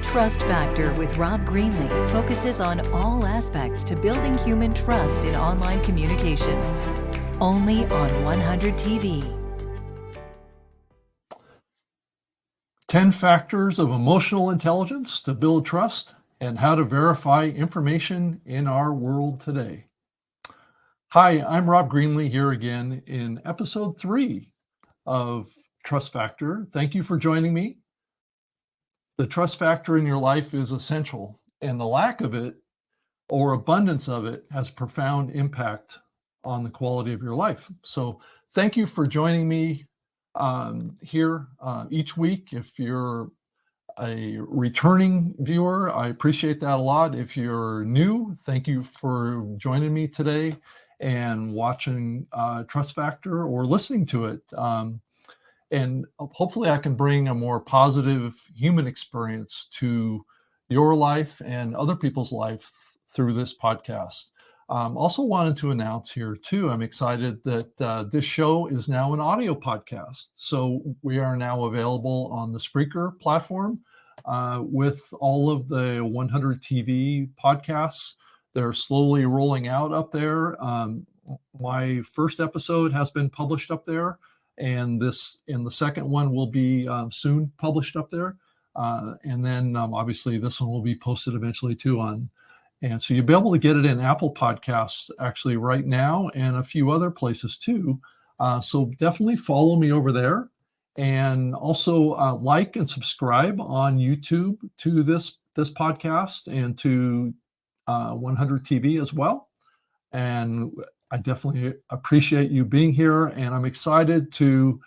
Trust Factor with Rob Greenlee focuses on all aspects to building human trust in online communications. Only on 100 TV. 10 factors of emotional intelligence to build trust and how to verify information in our world today. Hi, I'm Rob Greenlee here again in episode 3 of Trust Factor. Thank you for joining me. The trust factor in your life is essential, and the lack of it or abundance of it has profound impact on the quality of your life. So thank you for joining me here each week. If you're a returning viewer, I appreciate that a lot. If you're new, thank you for joining me today and watching Trust Factor or listening to it. And hopefully I can bring a more positive human experience to your life and other people's life through this podcast. Also wanted to announce here too, I'm excited that this show is now an audio podcast. So we are now available on the Spreaker platform with all of the 100 TV podcasts. They're slowly rolling out up there. My first episode has been published up there, and the second one will be soon published up there. And then obviously this one will be posted eventually too on. And so you'll be able to get it in Apple Podcasts actually right now and a few other places too. So definitely follow me over there, and also like and subscribe on YouTube to this podcast and to 100 TV as well. And I definitely appreciate you being here, and I'm excited to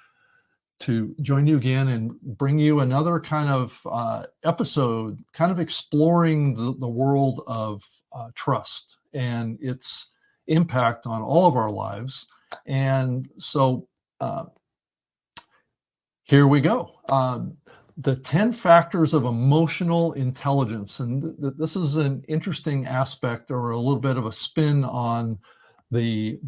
join you again and bring you another kind of episode, kind of exploring the world of trust and its impact on all of our lives. And so here we go. The 10 factors of emotional intelligence. And this is an interesting aspect, or a little bit of a spin on the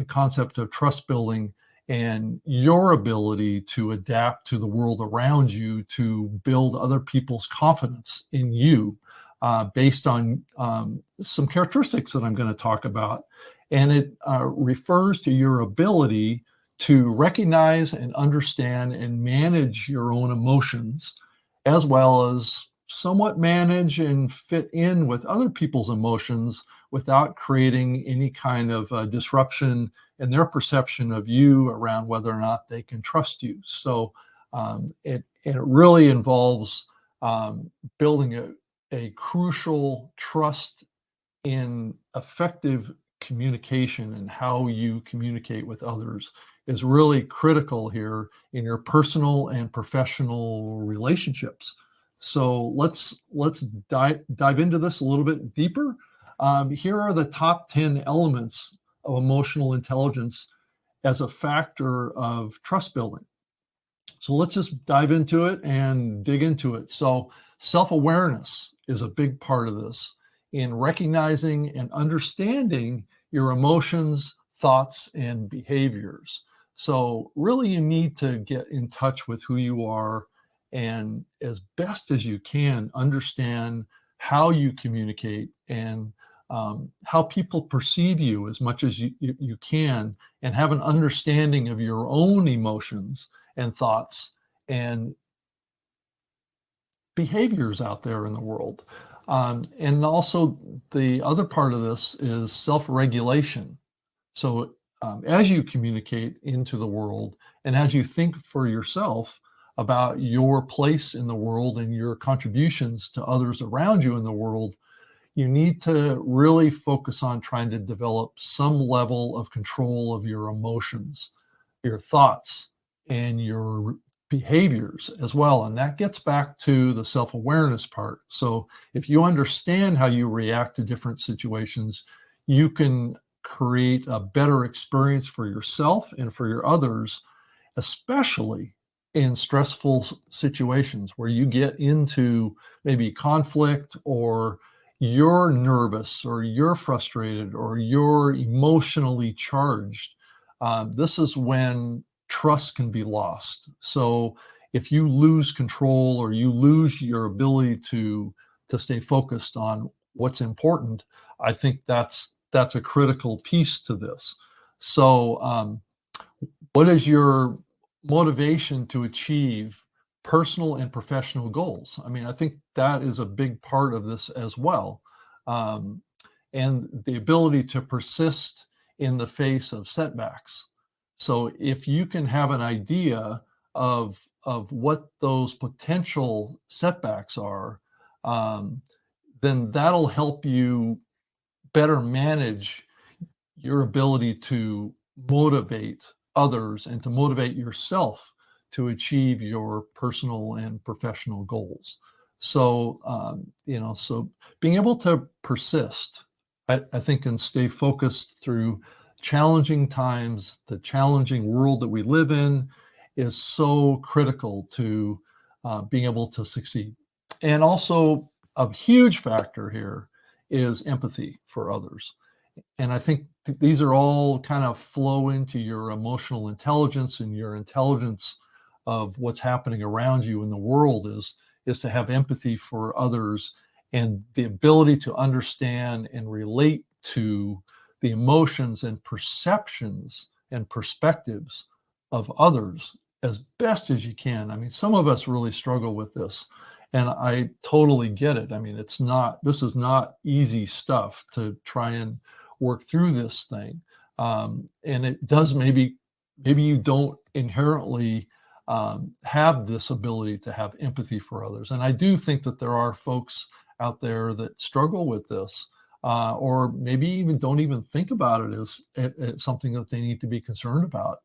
concept of trust building and your ability to adapt to the world around you to build other people's confidence in you based on some characteristics that I'm going to talk about. And it refers to your ability to recognize and understand and manage your own emotions, as well as somewhat manage and fit in with other people's emotions without creating any kind of disruption in their perception of you around whether or not they can trust you. So it really involves building a crucial trust in effective communication, and how you communicate with others is really critical here in your personal and professional relationships. So let's dive into this a little bit deeper. Here are the top 10 elements of emotional intelligence as a factor of trust building. So let's just dive into it and dig into it. So self-awareness is a big part of this, in recognizing and understanding your emotions, thoughts, and behaviors. So really you need to get in touch with who you are, and as best as you can understand how you communicate and how people perceive you as much as you can, and have an understanding of your own emotions and thoughts and behaviors out there in the world. And also the other part of this is self-regulation. So as you communicate into the world, and as you think for yourself about your place in the world and your contributions to others around you in the world, you need to really focus on trying to develop some level of control of your emotions, your thoughts, and your behaviors as well. And that gets back to the self-awareness part. So if you understand how you react to different situations, you can create a better experience for yourself and for your others, especially in stressful situations where you get into maybe conflict, or you're nervous, or you're frustrated, or you're emotionally charged. This is when trust can be lost. So if you lose control or you lose your ability to stay focused on what's important, I think that's a critical piece to this. So, what is your motivation to achieve personal and professional goals? I mean, I think that is a big part of this as well. Um, and the ability to persist in the face of setbacks. So if you can have an idea of what those potential setbacks are, um, then that'll help you better manage your ability to motivate others and to motivate yourself to achieve your personal and professional goals. So, so being able to persist, I think, and stay focused through challenging times, the challenging world that we live in, is so critical to being able to succeed. And also, a huge factor here is empathy for others. And I think these are all kind of flow into your emotional intelligence, and your intelligence of what's happening around you in the world is to have empathy for others, and the ability to understand and relate to the emotions and perceptions and perspectives of others as best as you can. I mean, some of us really struggle with this, and I totally get it. I mean, this is not easy stuff to try and work through this thing. And it does, maybe you don't inherently have this ability to have empathy for others. And I do think that there are folks out there that struggle with this, or maybe even don't even think about it as something that they need to be concerned about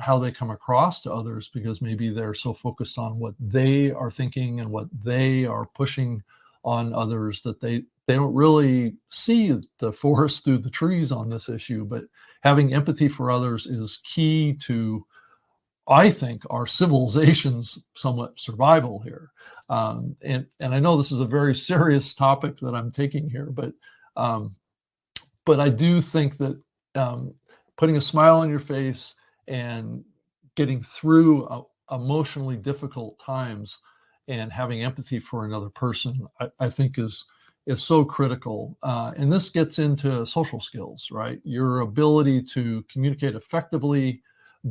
how they come across to others, because maybe they're so focused on what they are thinking and what they are pushing on others that they don't really see the forest through the trees on this issue. But having empathy for others is key to, I think, our civilization's somewhat survival here. And I know this is a very serious topic that I'm taking here, but I do think that putting a smile on your face and getting through emotionally difficult times and having empathy for another person, I think is so critical. And this gets into social skills, right? Your ability to communicate effectively,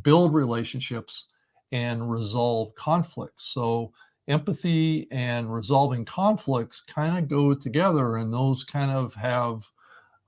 build relationships, and resolve conflicts. So empathy and resolving conflicts kind of go together, and those kind of have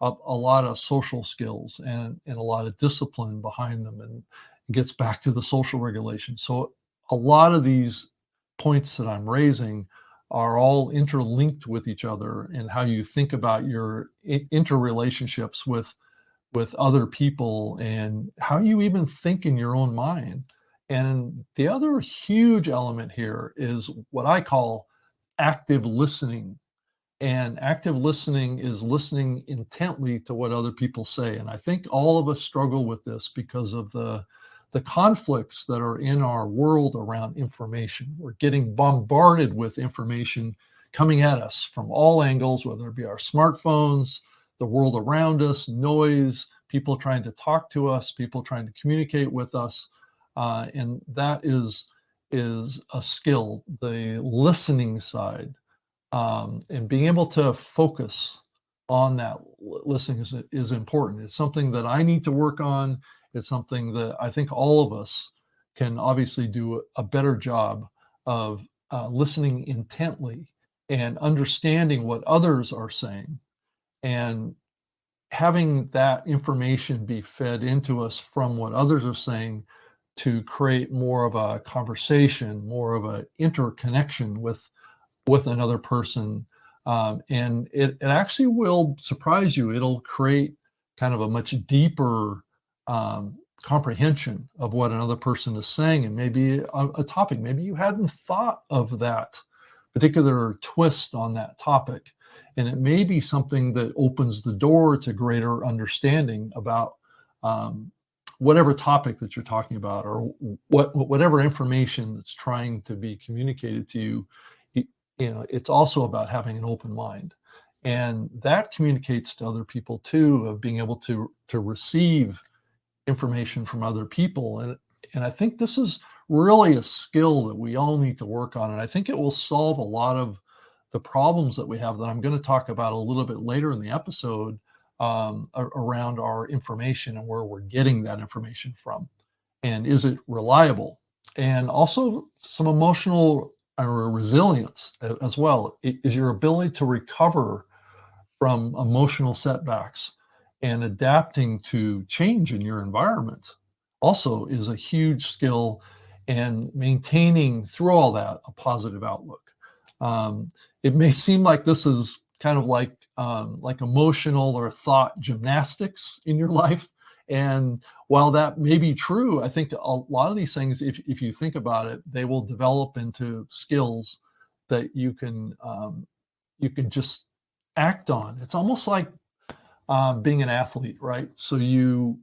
a lot of social skills and a lot of discipline behind them, and it gets back to the social regulation. So a lot of these points that I'm raising are all interlinked with each other, and how you think about your interrelationships with other people, and how you even think in your own mind. And the other huge element here is what I call active listening. And active listening is listening intently to what other people say. And I think all of us struggle with this because of the conflicts that are in our world around information. We're getting bombarded with information coming at us from all angles, whether it be our smartphones, the world around us, noise, people trying to talk to us, people trying to communicate with us. And that is a skill, the listening side. And being able to focus on that listening is important. It's something that I need to work on. It's something that I think all of us can obviously do a better job of listening intently and understanding what others are saying, and having that information be fed into us from what others are saying to create more of a conversation, more of an interconnection with another person. And it actually will surprise you. It'll create kind of a much deeper comprehension of what another person is saying, and maybe a topic. Maybe you hadn't thought of that particular twist on that topic. And it may be something that opens the door to greater understanding about whatever topic that you're talking about, or whatever information that's trying to be communicated to you. It's also about having an open mind, and that communicates to other people too, of being able to receive information from other people. And I think this is really a skill that we all need to work on. And I think it will solve a lot of the problems that we have that I'm going to talk about a little bit later in the episode, around our information and where we're getting that information from. And is it reliable? And also some emotional resilience as well. Is your ability to recover from emotional setbacks and adapting to change in your environment also is a huge skill, and maintaining through all that a positive outlook. It may seem like this is kind of like emotional or thought gymnastics in your life. And while that may be true, I think a lot of these things, if you think about it, they will develop into skills that you can just act on. It's almost like being an athlete, right? So you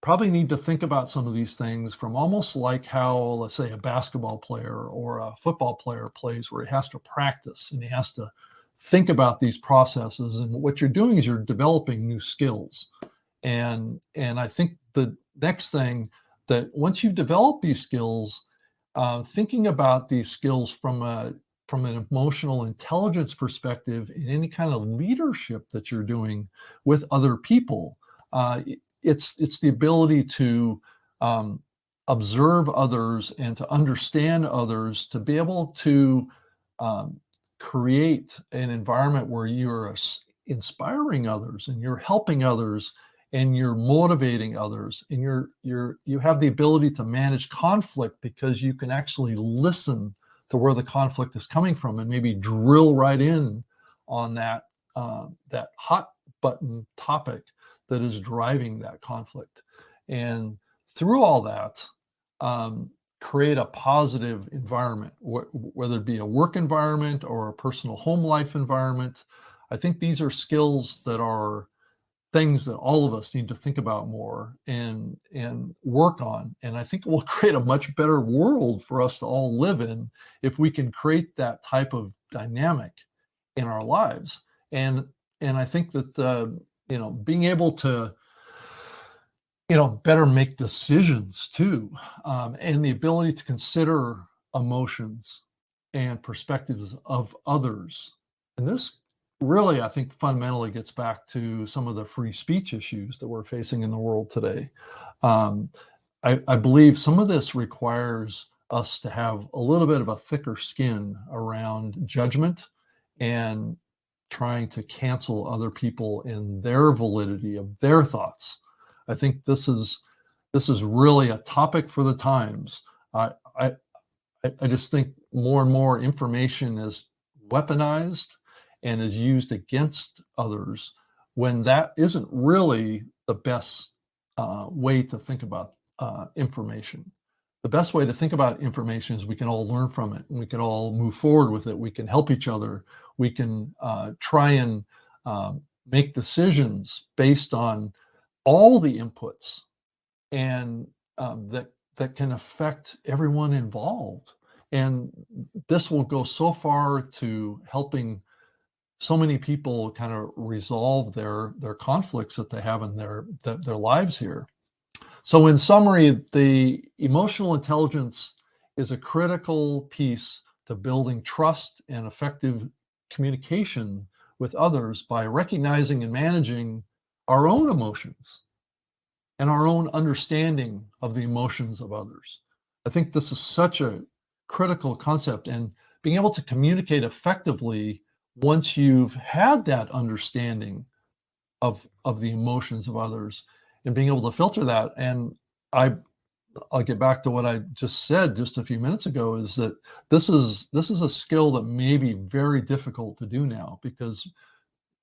probably need to think about some of these things from almost like how, let's say, a basketball player or a football player plays, where he has to practice and he has to think about these processes. And what you're doing is you're developing new skills. And I think the next thing, that once you've developed these skills, thinking about these skills from an emotional intelligence perspective in any kind of leadership that you're doing with other people, it's the ability to observe others and to understand others, to be able to create an environment where you're inspiring others and you're helping others and you're motivating others, and you have the ability to manage conflict because you can actually listen to where the conflict is coming from and maybe drill right in on that hot button topic that is driving that conflict. And through all that, create a positive environment, whether it be a work environment or a personal home life environment. I think these are skills that are things that all of us need to think about more and work on. And I think it will create a much better world for us to all live in if we can create that type of dynamic in our lives. And I think that being able to better make decisions too, and the ability to consider emotions and perspectives of others. And this really, I think, fundamentally gets back to some of the free speech issues that we're facing in the world today. I believe some of this requires us to have a little bit of a thicker skin around judgment and trying to cancel other people in their validity of their thoughts. I think this is really a topic for the times. I just think more and more information is weaponized and is used against others, when that isn't really the best way to think about information. The best way to think about information is we can all learn from it, and we can all move forward with it. We can help each other. We can try and make decisions based on all the inputs, and that can affect everyone involved. And this will go so far to helping so many people kind of resolve their conflicts that they have in their lives here. So in summary, the emotional intelligence is a critical piece to building trust and effective communication with others by recognizing and managing our own emotions and our own understanding of the emotions of others. I think this is such a critical concept, and being able to communicate effectively once you've had that understanding of the emotions of others and being able to filter that. And I'll get back to what I just said just a few minutes ago, is that this is a skill that may be very difficult to do now, because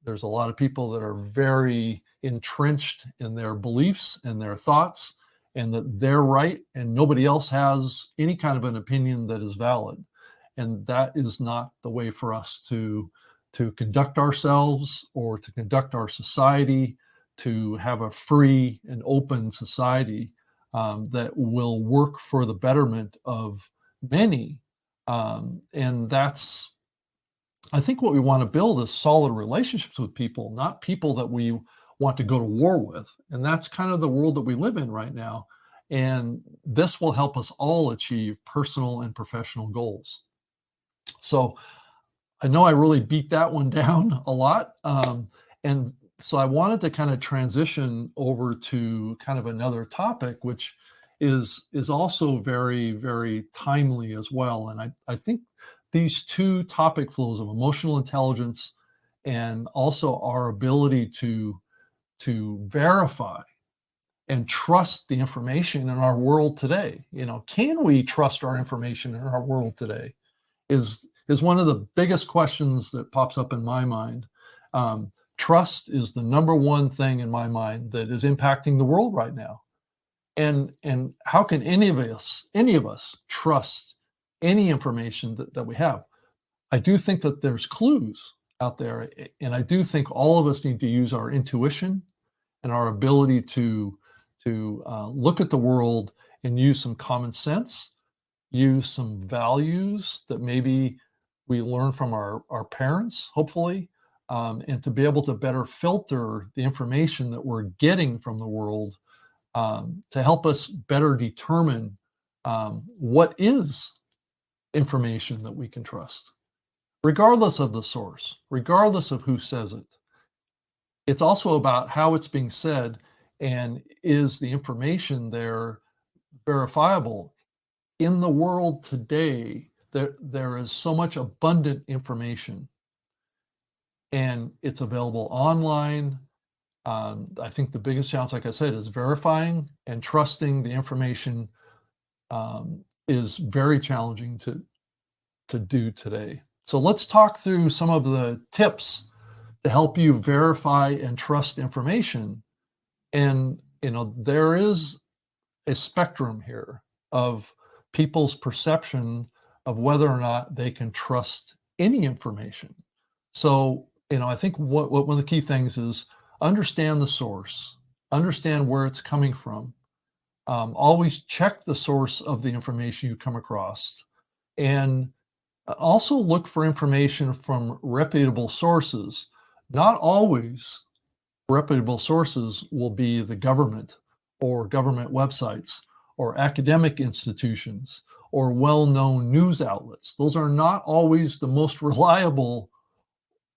there's a lot of people that are very entrenched in their beliefs and their thoughts, and that they're right and nobody else has any kind of an opinion that is valid. And that is not the way for us to conduct ourselves or to conduct our society, to have a free and open society that will work for the betterment of many. And that's, I think, what we want to build is solid relationships with people, not people that we want to go to war with. And that's kind of the world that we live in right now. And this will help us all achieve personal and professional goals. So I know I really beat that one down a lot. And so I wanted to kind of transition over to kind of another topic, which is also very, very timely as well. And I think these two topic flows of emotional intelligence and also our ability to verify and trust the information in our world today. Can we trust our information in our world today? Is one of the biggest questions that pops up in my mind. Trust is the number one thing in my mind that is impacting the world right now. And how can any of us trust any information that we have? I do think that there's clues out there, and I do think all of us need to use our intuition and our ability to look at the world and use some common sense, use some values that maybe we learn from our parents, hopefully, and to be able to better filter the information that we're getting from the world, to help us better determine what is information that we can trust, regardless of the source, regardless of who says it. It's also about how it's being said, and is the information there verifiable? In the world today, there is so much abundant information, and it's available online. I think the biggest challenge, like I said, is verifying and trusting the information is very challenging to do today. So let's talk through some of the tips to help you verify and trust information. And there is a spectrum here of people's perception of whether or not they can trust any information. So, I think what one of the key things is understand the source, understand where it's coming from. Always check the source of the information you come across, and also look for information from reputable sources. Not always reputable sources will be the government or government websites or academic institutions or well-known news outlets. Those are not always the most reliable.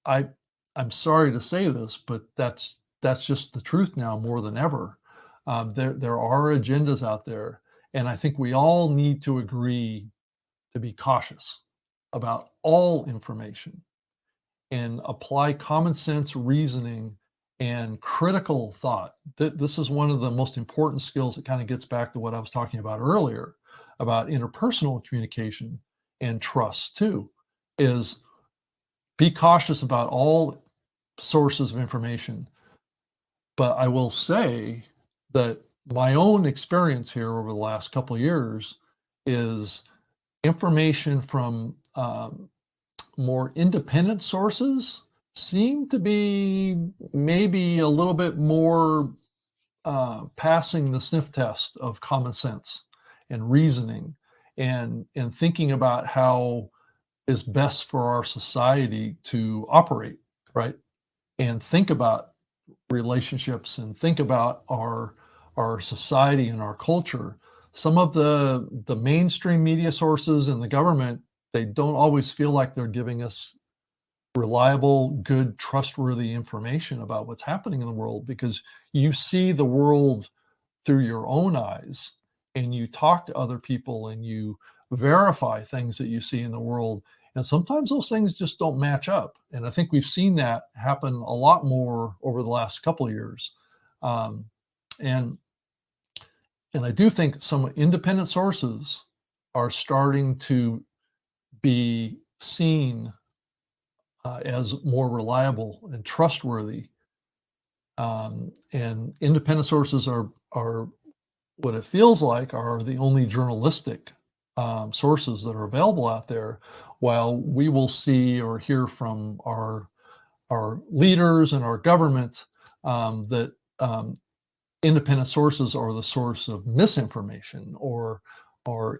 I'm sorry to say this, but that's just the truth now more than ever. There are agendas out there, and I think we all need to agree to be cautious about all information and apply common sense reasoning and critical thought. This is one of the most important skills that kind of gets back to what I was talking about earlier about interpersonal communication and trust too, is be cautious about all sources of information. But I will say that my own experience here over the last couple of years is information from more independent sources seem to be maybe a little bit more passing the sniff test of common sense and reasoning and thinking about how is best for our society to operate, right? And think about relationships and think about our society and our culture. Some of the mainstream media sources and the government, they don't always feel like they're giving us reliable, good, trustworthy information about what's happening in the world, because you see the world through your own eyes and you talk to other people and you verify things that you see in the world. And sometimes those things just don't match up. And I think we've seen that happen a lot more over the last couple of years. And I do think some independent sources are starting to be seen as more reliable and trustworthy. And independent sources are what it feels like are the only journalistic sources that are available out there, while we will see or hear from our leaders and our government that independent sources are the source of misinformation or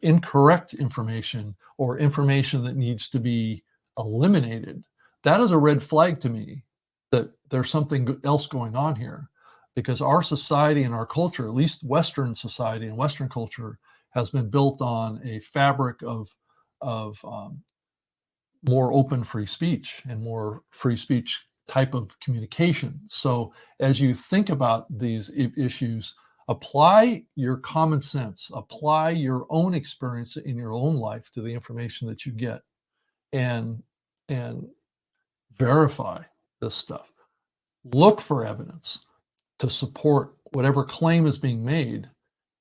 incorrect information or information that needs to be eliminated. That is a red flag to me that there's something else going on here. because our society and our culture, at least Western society and Western culture, has been built on a fabric of more open free speech and more free speech type of communication. So as you think about these issues, apply your common sense, apply your own experience in your own life to the information that you get, and and verify this stuff. Look for evidence to support whatever claim is being made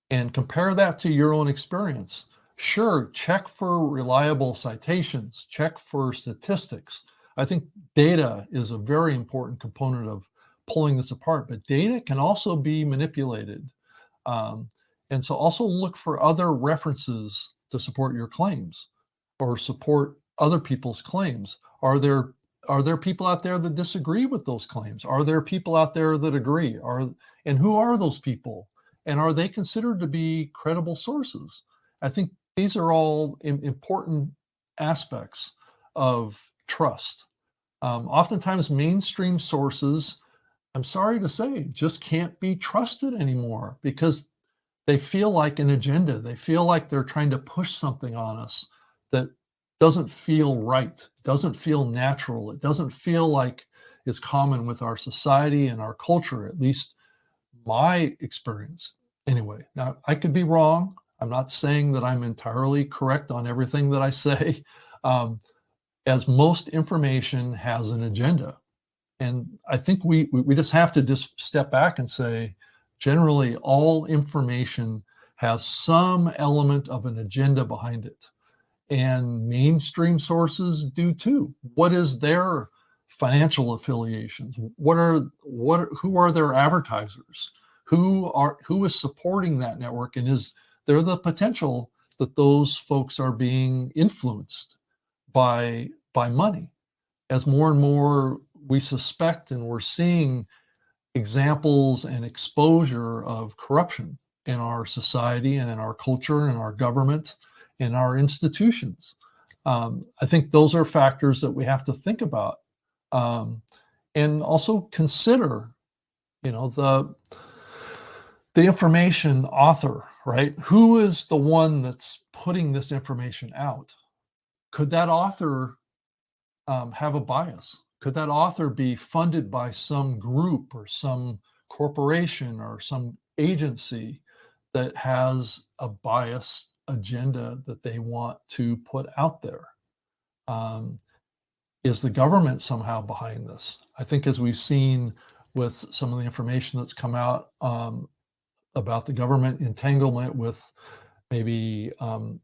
and compare that to your own experience. Sure, check for reliable citations, check for statistics. I think data is a very important component of pulling this apart, but data can also be manipulated. Um, and so also look for other references to support your claims or support other people's claims. Are there people out there that disagree with those claims? Are there people out there that agree? And who are those people? And are they considered to be credible sources? I think these are all important aspects of trust. Oftentimes, mainstream sources, I'm sorry to say, just can't be trusted anymore because they feel like an agenda. They feel like they're trying to push something on us that doesn't feel right, doesn't feel natural. It doesn't feel like is common with our society and our culture, at least my experience anyway. Now, I could be wrong. I'm not saying that I'm entirely correct on everything that I say, as most information has an agenda. And I think we just have to just step back and say, generally, all information has some element of an agenda behind it. And mainstream sources do too. What is their financial affiliations? Who are their advertisers? Who is supporting that network? And is there the potential that those folks are being influenced by money? As more and more we suspect, and we're seeing examples and exposure of corruption in our society and in our culture and our government and our institutions. I think those are factors that we have to think about, and also consider, the information author, right? Who is the one that's putting this information out? Could that author have a bias? Could that author be funded by some group or some corporation or some agency that has a biased agenda that they want to put out there? Is the government somehow behind this? I think, as we've seen with some of the information that's come out about the government entanglement with maybe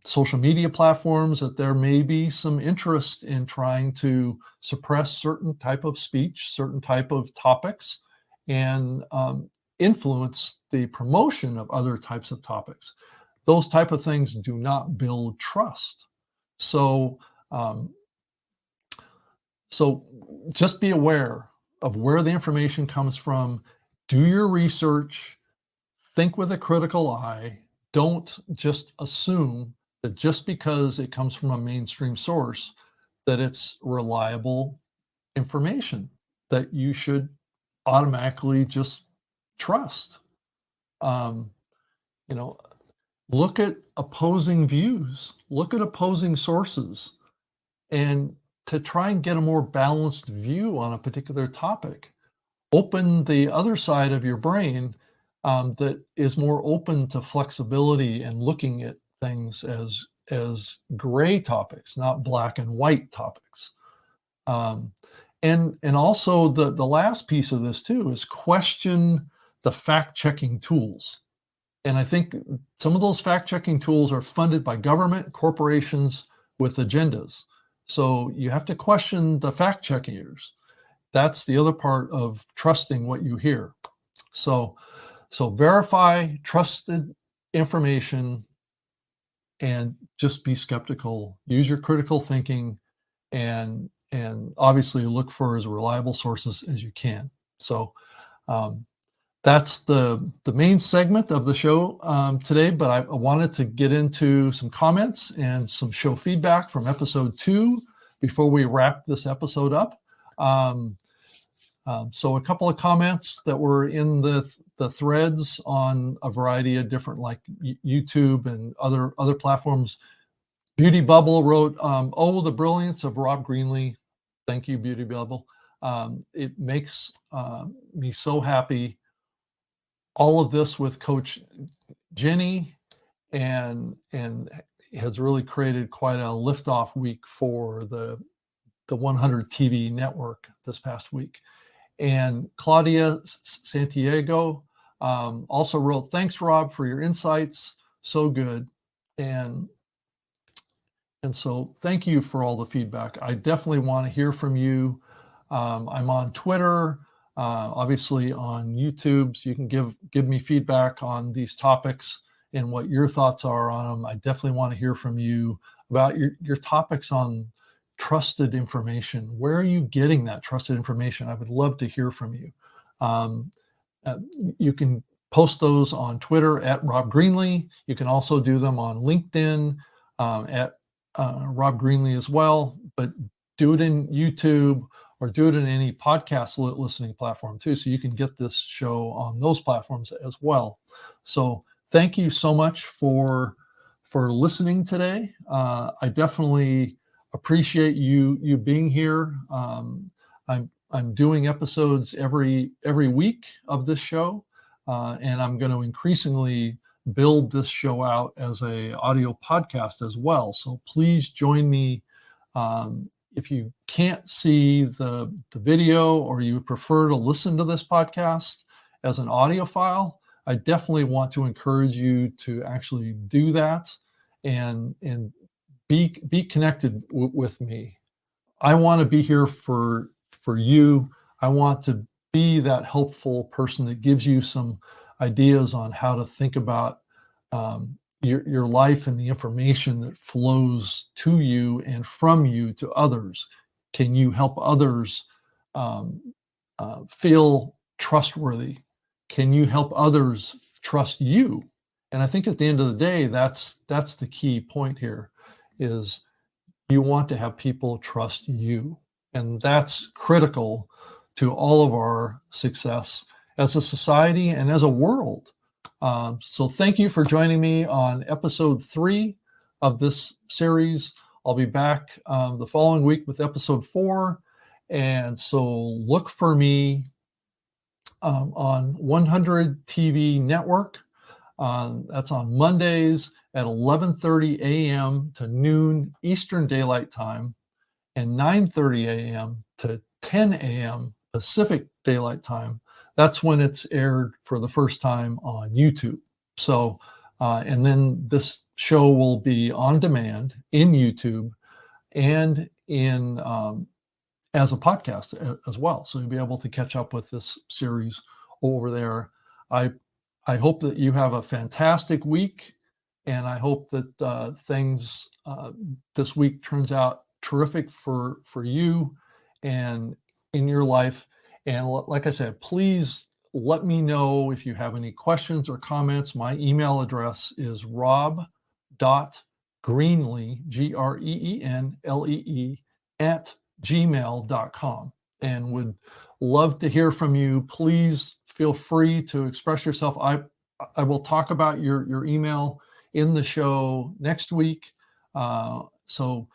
social media platforms, that there may be some interest in trying to suppress certain type of speech, certain type of topics, and influence the promotion of other types of topics. Those type of things do not build trust. So just be aware of where the information comes from. Do your research. Think with a critical eye. Don't just assume that just because it comes from a mainstream source that it's reliable information that you should automatically just trust. Look at opposing views, look at opposing sources, and to try and get a more balanced view on a particular topic. Open the other side of your brain that is more open to flexibility and looking at things as gray topics, not black and white topics. And also the last piece of this too is question the fact-checking tools. And I think some of those fact-checking tools are funded by government, corporations with agendas. So you have to question the fact-checkers. That's the other part of trusting what you hear. So verify trusted information and just be skeptical. Use your critical thinking and obviously look for as reliable sources as you can. So that's the main segment of the show today, but I wanted to get into some comments and some show feedback from episode 2 before we wrap this episode up. So a couple of comments that were in the threads on a variety of different, like YouTube and other platforms. Beauty Bubble wrote, "Oh, the brilliance of Rob Greenlee." Thank you, Beauty Bubble. It makes me so happy. All of this with Coach Jenny, and has really created quite a liftoff week for the 100 TV network this past week. And Claudia Santiago also wrote, "Thanks, Rob, for your insights. So good." And so thank you for all the feedback. I definitely want to hear from you. I'm on Twitter, obviously on YouTube, so you can give me feedback on these topics and what your thoughts are on them. I definitely want to hear from you about your topics on trusted information. Where are you getting that trusted information? I would love to hear from you. You can post those on Twitter at Rob Greenlee. You can also do them on LinkedIn at Rob Greenlee as well, but do it in YouTube or do it in any podcast listening platform too, so you can get this show on those platforms as well. So thank you so much for listening today. I definitely appreciate you being here. I'm doing episodes every week of this show, and I'm going to increasingly build this show out as a audio podcast as well. So please join me. If you can't see the video, or you prefer to listen to this podcast as an audio file, I definitely want to encourage you to actually do that and be connected with me. I want to be here for you. I want to be that helpful person that gives you some ideas on how to think about your life and the information that flows to you and from you to others. Can you help others feel trustworthy? Can you help others trust you? And I think at the end of the day, that's the key point here, is you want to have people trust you. And that's critical to all of our success as a society and as a world. So thank you for joining me on episode 3 of this series. I'll be back the following week with episode 4. And so look for me on 100 TV Network. That's on Mondays at 11:30 a.m. to noon Eastern Daylight Time, and 9:30 a.m. to 10 a.m. Pacific Daylight Time. That's when it's aired for the first time on YouTube. So, and then this show will be on demand in YouTube and in as a podcast as well. So you'll be able to catch up with this series over there. I hope that you have a fantastic week, and I hope that things this week turns out terrific for you and in your life. And like I said, please let me know if you have any questions or comments. My email address is rob.greenlee, Greenlee, @gmail.com, and would love to hear from you. Please feel free to express yourself. I will talk about your email in the show next week. So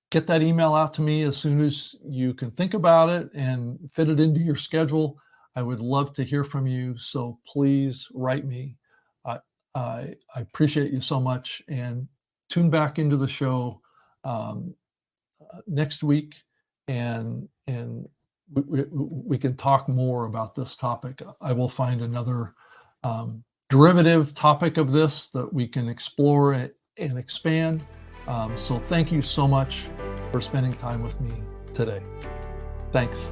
get that email out to me as soon as you can think about it and fit it into your schedule. I would love to hear from you. So please write me. I appreciate you so much, and tune back into the show next week, and we can talk more about this topic. I will find another derivative topic of this that we can explore and expand. So thank you so much for spending time with me today. Thanks.